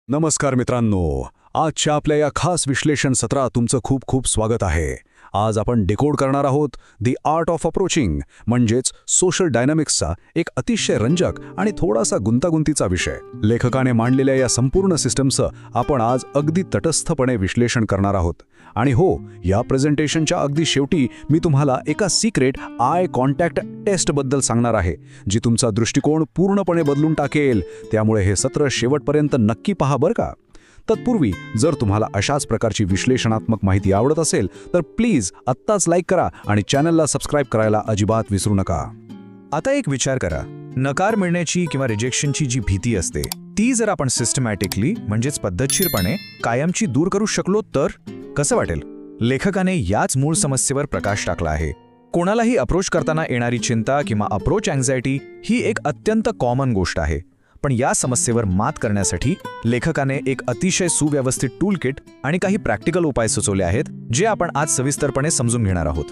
नमस्कार मित्रांनो, आजच्या आपल्या या खास विश्लेषण सत्रात तुमचं खूप खूप स्वागत आहे. आज आपण डिकोड करणार आहोत दी आर्ट ऑफ अप्रोचिंग, म्हणजेच सोशल डायनामिक्सचा एक अतिशय रंजक आणि थोडासा गुंतागुंतीचा विषय. लेखकाने मांडलेल्या या संपूर्ण सिस्टमचं आपण आज अगदी तटस्थपणे विश्लेषण करणार आहोत. आणि हो, या प्रेझेंटेशनच्या अगदी शेवटी मी तुम्हाला एका सिक्रेट आय कॉन्टॅक्ट टेस्टबद्दल सांगणार आहे, जी तुमचा दृष्टिकोन पूर्णपणे बदलून टाकेल. त्यामुळे हे सत्र शेवटपर्यंत नक्की पहा बरं का. तत्पूर्वी जर तुम्हाला अशाच प्रकारची विश्लेषणात्मक माहिती आवडत असेल तर प्लीज आत्ताच लाईक करा आणि चॅनलला सबस्क्राईब करायला अजिबात विसरू नका. आता एक विचार करा, नकार मिळण्याची किंवा रिजेक्शनची जी भीती असते ती जर आपण सिस्टमॅटिकली म्हणजेच पद्धतशीरपणे कायमची दूर करू शकलो तर कसं वाटेल? लेखकाने याच मूळ समस्येवर प्रकाश टाकला आहे. कोणालाही अप्रोच करताना येणारी चिंता किंवा अप्रोच अँझायटी ही एक अत्यंत कॉमन गोष्ट आहे. पण या समस्येवर मात करण्यासाठी लेखकाने एक अतिशय सुव्यवस्थित टूल किट आणि काही प्रॅक्टिकल उपाय सुचवले आहेत, जे आपण आज सविस्तरपणे समजून घेणार आहोत.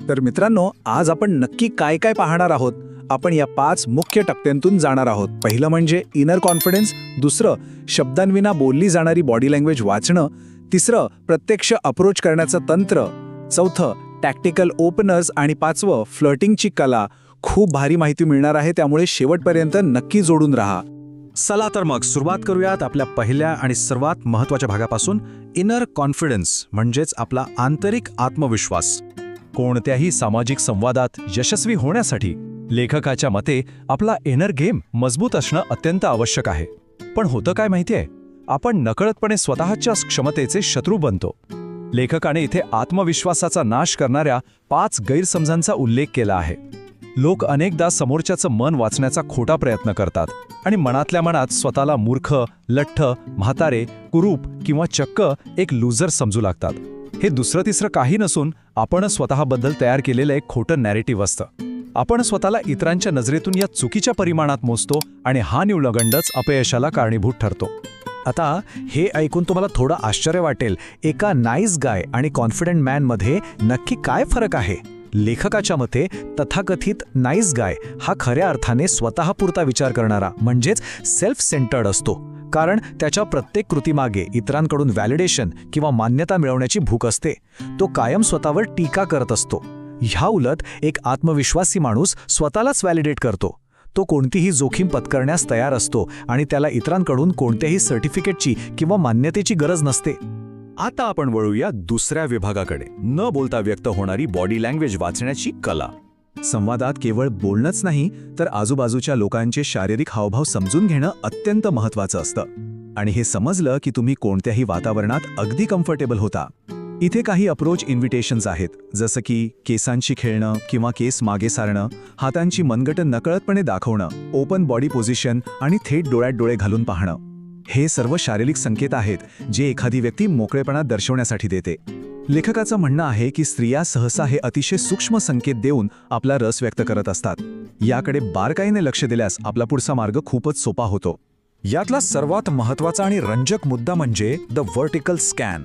तर मित्रांनो, आज आपण नक्की काय काय पाहणार आहोत? आपण या 5 मुख्य टप्प्यांतून जाणार आहोत. पहिलं म्हणजे इनर कॉन्फिडन्स, दुसरं शब्दांविना बोलली जाणारी बॉडी लँग्वेज वाचणं, तिसरं प्रत्यक्ष अप्रोच करण्याचं तंत्र, चौथं टॅक्टिकल ओपनर्स आणि पाचवं फ्लर्टिंगची कला. खूप भारी माहिती मिळणार आहे, त्यामुळे शेवटपर्यंत नक्की जोडून राहा. चला तर मग सुरुवात करूयात आपल्या पहिल्या आणि सर्वात महत्त्वाच्या भागापासून, इनर कॉन्फिडन्स म्हणजेच आपला आंतरिक आत्मविश्वास. कोणत्याही सामाजिक संवादात यशस्वी होण्यासाठी लेखकाच्या मते आपला इनर गेम मजबूत असणं अत्यंत आवश्यक आहे. पण होतं काय माहितीये, आपण नकळतपणे स्वतःच्या क्षमतेचे शत्रू बनतो. लेखकाने इथे आत्मविश्वासाचा नाश करणाऱ्या 5 गैरसमजांचा उल्लेख केला आहे. लोक अनेकदा समोरच्याचं मन वाचण्याचा खोटा प्रयत्न करतात आणि मनातल्या मनात स्वतःला मूर्ख, लठ्ठ, म्हातारे, कुरूप किंवा चक्क एक लूजर समजू लागतात. हे दुसरं तिसरं काही नसून आपण स्वतःबद्दल तयार केलेलं एक खोटं नॅरेटिव्ह असतं. आपण स्वतःला इतरांच्या नजरेतून या चुकीच्या परिमाणात मोजतो आणि हा न्यूनगंडच अपयशाला कारणीभूत ठरतो. आता हे ऐकून तुम्हाला थोडं आश्चर्य वाटेल, एका नाईस गाय आणि कॉन्फिडंट मॅनमध्ये नक्की काय फरक आहे? लेखकाच्या मते तथाकथित नाईस गाय हा खऱ्या अर्थाने स्वतःपुरता विचार करणारा म्हणजेच सेल्फ सेंटर्ड असतो, कारण त्याच्या प्रत्येक कृतीमागे इतरांकडून व्हॅलिडेशन किंवा मान्यता मिळवण्याची भूक असते. तो कायम स्वतःवर टीका करत असतो. ह्या उलट एक आत्मविश्वासी माणूस स्वतःलाच व्हॅलिडेट करतो. तो कोणतीही जोखीम पत्करण्यास तयार असतो आणि त्याला इतरांकडून कोणत्याही सर्टिफिकेटची किंवा मान्यतेची गरज नसते. आता आपण वळूया दुसऱ्या विभागाकडे, न बोलता व्यक्त होणारी बॉडी लँग्वेज वाचण्याची कला. संवादात केवळ बोलणंच नाही तर आजूबाजूच्या लोकांचे शारीरिक हावभाव समजून घेणं अत्यंत महत्त्वाचं असतं. आणि हे समजलं की तुम्ही कोणत्याही वातावरणात अगदी कम्फर्टेबल होता. इथे काही अप्रोच इन्व्हिटेशन्स आहेत, जसं की केसांशी खेळणं किंवा केस मागे सारणं, हातांची मनगट नकळतपणे दाखवणं, ओपन बॉडी पोझिशन आणि थेट डोळ्यात डोळे घालून पाहणं. हे सर्व शारीरिक संकेत आहेत जे एखादी व्यक्ती मोकळेपणा दर्शवण्यासाठी देते. लेखकाचं म्हणणं आहे की स्त्रिया सहसा हे अतिशय सूक्ष्म संकेत देऊन आपला रस व्यक्त करत असतात. याकडे बारकाईने लक्ष दिल्यास आपला पुढचा मार्ग खूपच सोपा होतो. यातला सर्वात महत्त्वाचा आणि रंजक मुद्दा म्हणजे द व्हर्टिकल स्कॅन.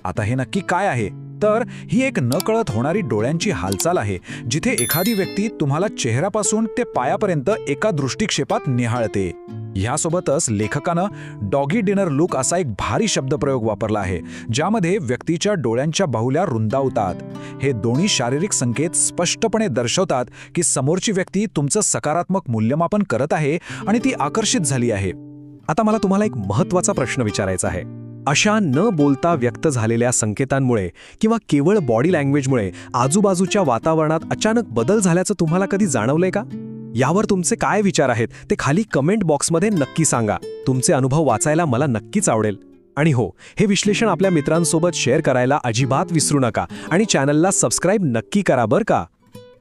आता हे नक्की काय आहे? तर ही एक नकळत होणारी डोळ्यांची हालचाल आहे, जिथे एखादी व्यक्ती तुम्हाला चेहऱ्यापासून ते पायापर्यंत एका दृष्टिक्षेपात निहाळते. ह्यासोबतच लेखकानं डॉगी डिनर लुक असा एक भारी शब्दप्रयोग वापरला आहे, ज्यामध्ये व्यक्तीच्या डोळ्यांच्या बाहुल्या रुंदावतात. हे दोन्ही शारीरिक संकेत स्पष्टपणे दर्शवतात की समोरची व्यक्ती तुमचं सकारात्मक मूल्यमापन करत आहे आणि ती आकर्षित झाली आहे. आता मला तुम्हाला एक महत्त्वाचा प्रश्न विचारायचा आहे. अशा न बोलता व्यक्त झालेल्या संकेतांमुळे किंवा केवळ बॉडी लँग्वेजमुळे आजूबाजूच्या वातावरणात अचानक बदल झाल्याचं तुम्हाला कधी जाणवलंय का? यावर तुमचे काय विचार आहेत ते खाली कमेंट बॉक्समध्ये नक्की सांगा. तुमचे अनुभव वाचायला मला नक्कीच आवडेल. आणि हो, हे विश्लेषण आपल्या मित्रांसोबत शेअर करायला अजिबात विसरू नका आणि चॅनलला सबस्क्राईब नक्की करा बरं का.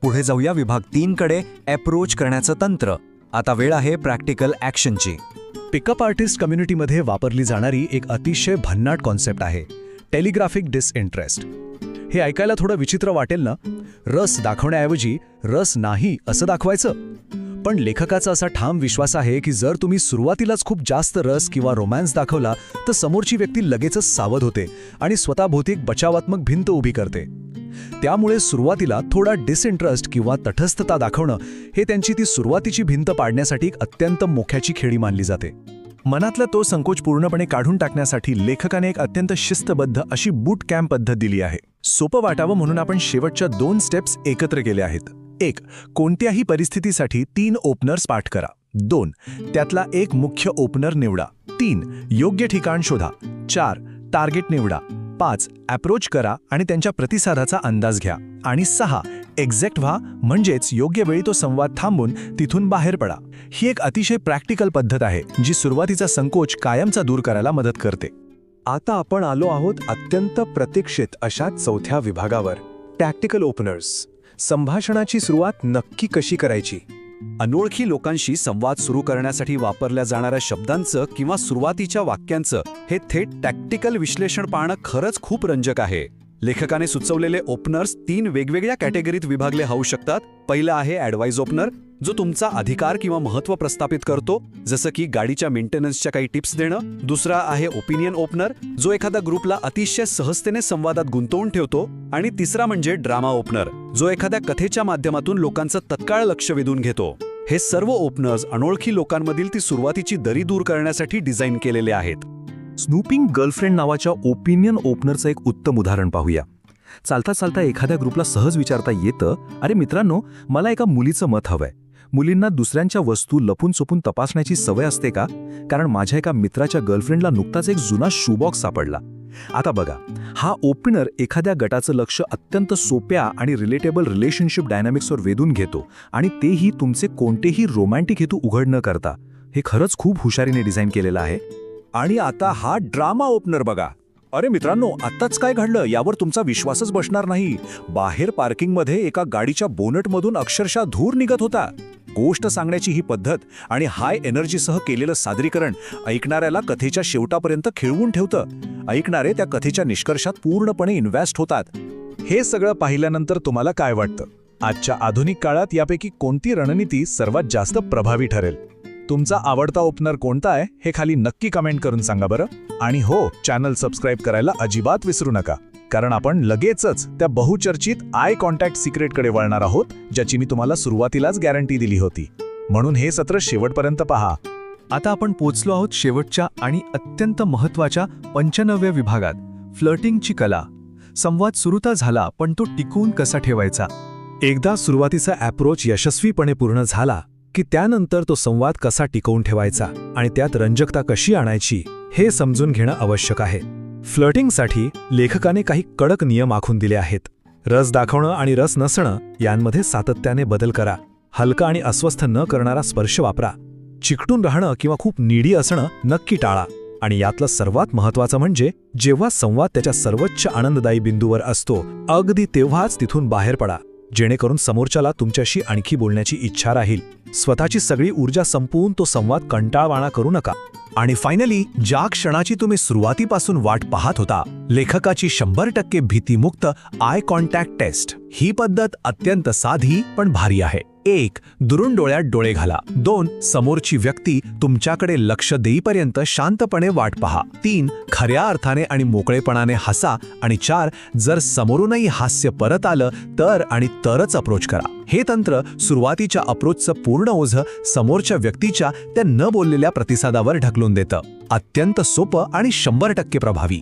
पुढे जाऊया विभाग 3 कडे, अप्रोच करण्याचं तंत्र. आता वेळ आहे प्रॅक्टिकल ॲक्शनची. पिकअप आर्टिस्ट कम्युनिटीमध्ये वापरली जाणारी एक अतिशय भन्नाट कॉन्सेप्ट आहे, टेलिग्राफिक डिसइंटरेस्ट. हे ऐकायला थोडं विचित्र वाटेल ना? रस दाखवण्याऐवजी रस नाही असं दाखवायचं. पण लेखकाचा असा ठाम विश्वास आहे की जर तुम्ही सुरुवातीलाच खूप जास्त रस किंवा रोमॅन्स दाखवला तर समोरची व्यक्ती लगेचच सावध होते आणि स्वतःभोवती एक बचावात्मक भिंत उभी करते. त्यामुळे सुरुवातीला थोडा डिसइंटरेस्ट किंवा तटस्थता दाखवणं हे त्यांची ती सुरुवातीची भिंत पाडण्यासाठी एक अत्यंत मोख्याची खेळी मानली जाते. मनातला तो संकोच पूर्णपणे काढून टाकण्यासाठी लेखकाने एक अत्यंत शिस्तबद्ध अशी बूट कॅम्प पद्धत दिली आहे. सोपं वाटावं म्हणून आपण शेवटच्या 2 स्टेप्स एकत्र केल्या आहेत. 1. कोणत्याही परिस्थितीसाठी 3 ओपनर्स पाठ करा. 2. त्यातला एक मुख्य ओपनर निवडा. 3. योग्य ठिकाण शोधा. 4. टार्गेट निवडा. 5. अप्रोच करा आणि त्यांच्या प्रतिसादाचा अंदाज घ्या. आणि 6. एक्झॅक्ट व्हा, म्हणजेच योग्य वेळी तो संवाद थांबून तिथून बाहेर पडा. ही एक अतिशय प्रॅक्टिकल पद्धत आहे जी सुरुवातीचा संकोच कायमचा दूर करायला मदत करते. आता आपण आलो आहोत अत्यंत प्रतीक्षित अशा 4थ्या विभागावर, टॅक्टिकल ओपनर्स. संभाषणाची सुरुवात नक्की कशी करायची? अनोळखी लोकांशी संवाद सुरू करण्यासाठी वापरल्या जाणाऱ्या शब्दांचं किंवा सुरुवातीच्या वाक्यांचं हे थेट टॅक्टिकल विश्लेषण पाहणं खरंच खूप रंजक आहे. लेखकाने सुचवलेले ओपनर्स 3 वेगवेगळ्या कॅटेगरीत विभागले होऊ शकतात. पहिला आहे ॲडवाइस ओपनर, जो तुमचा अधिकार किंवा महत्त्व प्रस्थापित करतो, जसं की गाडीच्या मेंटेनन्सच्या काही टिप्स देणं. दुसरा आहे ओपिनियन ओपनर, जो एखाद्या ग्रुपला अतिशय सहजतेने संवादात गुंतवून ठेवतो. आणि तिसरा म्हणजे ड्रामा ओपनर, जो एखाद्या कथेच्या माध्यमातून लोकांचं तत्काळ लक्ष वेधून घेतो. हे सर्व ओपनर्स अनोळखी लोकांमधील ती सुरुवातीची दरी दूर करण्यासाठी डिझाईन केलेले आहेत. स्नूपिंग गर्लफ्रेंड नावाच्या ओपिनियन ओपनरचं एक उत्तम उदाहरण पाहूया. चालता चालता एखाद्या ग्रुपला सहज विचारता येतं, अरे मित्रांनो, मला एका मुलीचं मत हवंय. मुलींना दुसऱ्यांच्या वस्तू लपून चुपून तपासण्याची सवय असते का? कारण माझ्या एका मित्राच्या गर्लफ्रेंडला नुकताच एक जुना शूबॉक्स सापडला. आता बघा, हा ओपनर एखाद्या गटाचं लक्ष अत्यंत सोप्या आणि रिलेटेबल रिलेशनशिप डायनॅमिक्सवर वेधून घेतो, आणि तेही तुमचे कोणतेही रोमॅन्टिक हेतू उघड न करता. हे खरंच खूप हुशारीने डिझाईन केलेलं आहे. आणि आता हा ड्रामा ओपनर बघा. अरे मित्रांनो, आत्ताच काय घडलं यावर तुमचा विश्वासच बसणार नाही. बाहेर पार्किंगमध्ये एका गाडीच्या बोनटमधून अक्षरशः धूर निघत होता. गोष्ट सांगण्याची ही पद्धत आणि हाय एनर्जीसह केलेलं सादरीकरण ऐकणाऱ्याला कथेच्या शेवटापर्यंत खिळवून ठेवतं. ऐकणारे त्या कथेच्या निष्कर्षात पूर्णपणे इन्व्हेस्ट होतात. हे सगळं पाहिल्यानंतर तुम्हाला काय वाटतं? आजच्या आधुनिक काळात यापैकी कोणती रणनीती सर्वात जास्त प्रभावी ठरेल? तुमचा आवडता ओपनर कोणता आहे हे खाली नक्की कमेंट करून सांगा बरं. आणि हो, चॅनल सबस्क्राईब करायला अजिबात विसरू नका, कारण आपण लगेचच त्या बहुचर्चित आय कॉन्टॅक्ट सिक्रेटकडे वळणार आहोत, ज्याची मी तुम्हाला सुरुवातीलाच गॅरंटी दिली होती. म्हणून हे सत्र शेवटपर्यंत पहा. आता आपण पोचलो आहोत शेवटच्या आणि अत्यंत महत्त्वाच्या 95व्या विभागात, फ्लर्टिंगची कला. संवाद सुरू तर झाला, पण तो टिकवून कसा ठेवायचा? एकदा सुरुवातीचा अप्रोच यशस्वीपणे पूर्ण झाला की त्यानंतर तो संवाद कसा टिकवून ठेवायचा आणि त्यात रंजकता कशी आणायची हे समजून घेणं आवश्यक आहे. फ्लर्टिंगसाठी लेखकाने काही कडक नियम आखून दिले आहेत. रस दाखवणं आणि रस नसणं यांमध्ये सातत्याने बदल करा. हलका आणि अस्वस्थ न करणारा स्पर्श वापरा. चिकटून राहणं किंवा खूप नीडी असणं नक्की टाळा. आणि यातलं सर्वात महत्त्वाचं म्हणजे जेव्हा संवाद त्याच्या सर्वोच्च आनंददायी बिंदूवर असतो, अगदी तेव्हाच तिथून बाहेर पडा, जेणेकरून समोरच्याला तुमच्याशी आणखी बोलण्याची इच्छा राहील. स्वतःची सगळी ऊर्जा संपवून तो संवाद कंटाळवाणा करू नका. आणि फायनली, ज्या क्षणाची तुम्ही सुरुवातीपासून वाट पाहत होता, लेखकाची 100% भीतीमुक्त आय कॉन्टॅक्ट टेस्ट. ही पद्धत अत्यंत साधी पण भारी आहे. 1. दुरून डोळ्यात डोळे घाला. 2. समोरची व्यक्ती तुमच्याकडे लक्ष देईपर्यंत शांतपणे वाट पहा. 3. खऱ्या अर्थाने आणि मोकळेपणाने हसा. आणि 4. जर समोरूनही हास्य परत आलं तर आणि तरच अप्रोच करा. हे तंत्र सुरुवातीच्या अप्रोचचं पूर्ण ओझं समोरच्या व्यक्तीच्या त्या न बोललेल्या प्रतिसादावर ढकलून देतं. अत्यंत सोपं आणि 100% प्रभावी.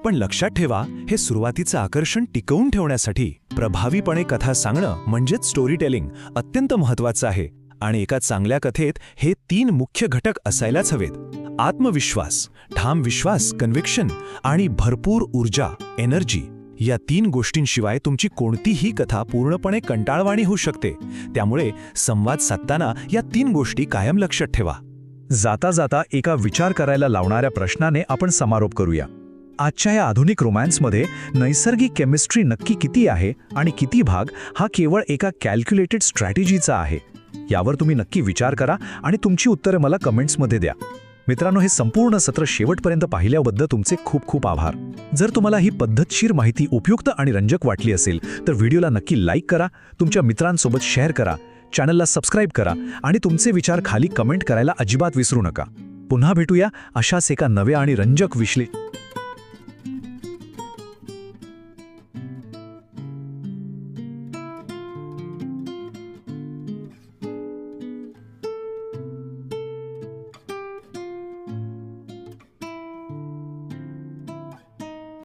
पण लक्षात ठेवा, हे सुरुवातीचं आकर्षण टिकवून ठेवण्यासाठी प्रभावीपणे कथा सांगणं म्हणजेच स्टोरी टेलिंग अत्यंत महत्त्वाचं आहे. आणि एका चांगल्या कथेत हे 3 मुख्य घटक असायलाच हवेत: आत्मविश्वास, ठाम विश्वास, कन्व्हिक्शन, आणि भरपूर ऊर्जा, एनर्जी. या 3 गोष्टींशिवाय तुमची कोणतीही कथा पूर्णपणे कंटाळवाणी होऊ शकते. त्यामुळे संवाद साधताना या 3 गोष्टी कायम लक्षात ठेवा. जाता जाता एका विचार करायला लावणाऱ्या प्रश्नाने आपण समारोप करूया. आजच्या या आधुनिक रोमॅन्समध्ये नैसर्गिक केमिस्ट्री नक्की किती आहे आणि किती भाग हा केवळ एका कॅल्क्युलेटेड स्ट्रॅटेजीचा आहे? यावर तुम्ही नक्की विचार करा आणि तुमची उत्तरे मला कमेंट्समध्ये द्या. मित्रांनो, हे संपूर्ण सत्र शेवटपर्यंत पाहिल्याबद्दल तुमचे खूप खूप आभार. जर तुम्हाला ही पद्धतशीर माहिती उपयुक्त आणि रंजक वाटली असेल तर व्हिडिओला नक्की लाईक करा, तुमच्या मित्रांसोबत शेअर करा, चॅनलला सबस्क्राईब करा आणि तुमचे विचार खाली कमेंट करायला अजिबात विसरू नका. पुन्हा भेटूया अशाच एका नव्या आणि रंजक